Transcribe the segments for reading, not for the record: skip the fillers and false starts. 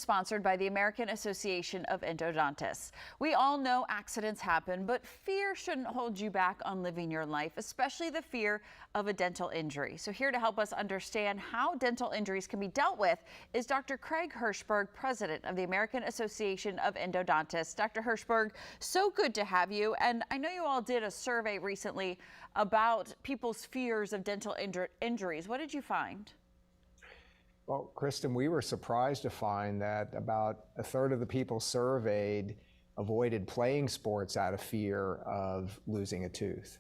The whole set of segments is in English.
Sponsored by the American Association of Endodontists. We all know accidents happen, but fear shouldn't hold you back on living your life, especially the fear of a dental injury. So here to help us understand how dental injuries can be dealt with is Dr. Craig Hirschberg, president of the American Association of Endodontists. Dr. Hirschberg, so good to have you. And I know you all did a survey recently about people's fears of dental injuries. What did you find? Well, Kristen, we were surprised to find that about a third of the people surveyed avoided playing sports out of fear of losing a tooth.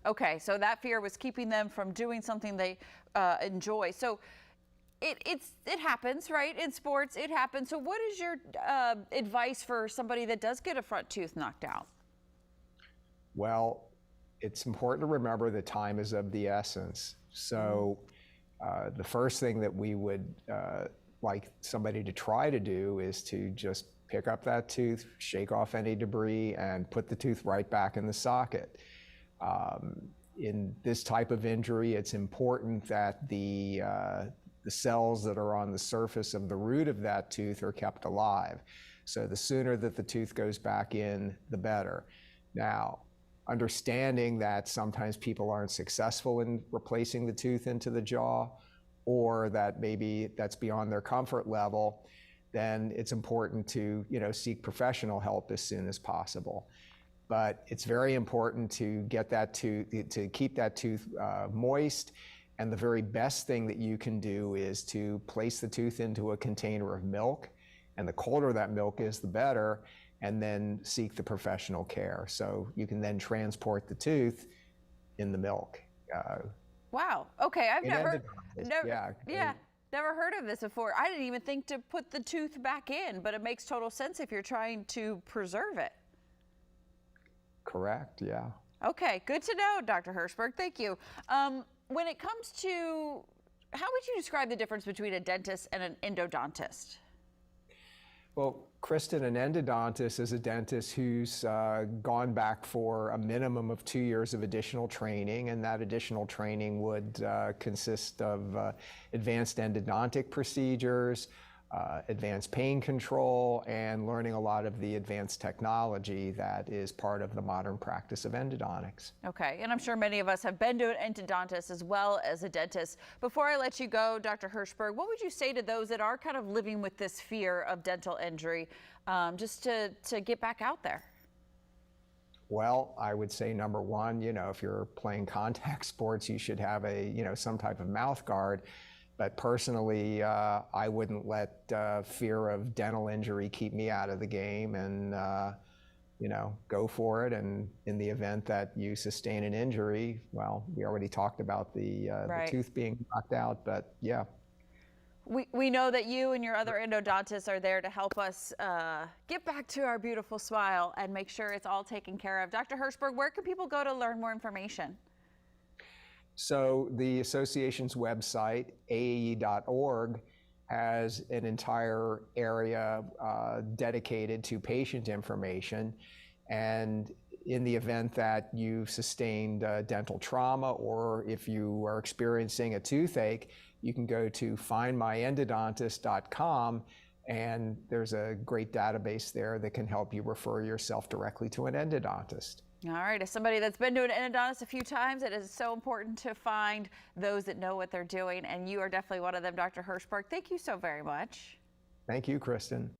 Okay, so that fear was keeping them from doing something they enjoy. So it happens, right? In sports, it happens. So what is your advice for somebody that does get a front tooth knocked out? Well, it's important to remember that time is of the essence. So the first thing that we would like somebody to try to do is to just pick up that tooth, shake off any debris, and put the tooth right back in the socket. In this type of injury, it's important that the cells that are on the surface of the root of that tooth are kept alive. So the sooner that the tooth goes back in, the better. Now, understanding that sometimes people aren't successful in replacing the tooth into the jaw, or that maybe that's beyond their comfort level, then it's important to, seek professional help as soon as possible. But it's very important to get that tooth, to keep that tooth moist. And the very best thing that you can do is to place the tooth into a container of milk. And the colder that milk is, the better. And then seek the professional care. So you can then transport the tooth in the milk. Wow. Okay. I've never heard of this before. I didn't even think to put the tooth back in, but it makes total sense if you're trying to preserve it. Correct. Yeah. Okay. Good to know, Dr. Hirschberg. Thank you. When it comes to, how would you describe the difference between a dentist and an endodontist? Well, Kristen, an endodontist is a dentist who's gone back for a minimum of 2 years of additional training, and that additional training would consist of advanced endodontic procedures, advanced pain control, and learning a lot of the advanced technology that is part of the modern practice of endodontics. Okay, and I'm sure many of us have been to an endodontist as well as a dentist. Before I let you go, Dr. Hirschberg, what would you say to those that are kind of living with this fear of dental injury, just to get back out there? Well, I would say number one, if you're playing contact sports, you should have some type of mouth guard. But personally, I wouldn't let fear of dental injury keep me out of the game, and go for it. And in the event that you sustain an injury, well, we already talked about the tooth being knocked out, but yeah. We know that you and your other endodontists are there to help us get back to our beautiful smile and make sure it's all taken care of. Dr. Hirschberg, where can people go to learn more information? So the association's website, AAE.org, has an entire area dedicated to patient information. And in the event that you've sustained dental trauma, or if you are experiencing a toothache, you can go to findmyendodontist.com, and there's a great database there that can help you refer yourself directly to an endodontist. All right, as somebody that's been to an endodontist a few times, it is so important to find those that know what they're doing, and you are definitely one of them, Dr. Hirschberg. Thank you so very much. Thank you, Kristen.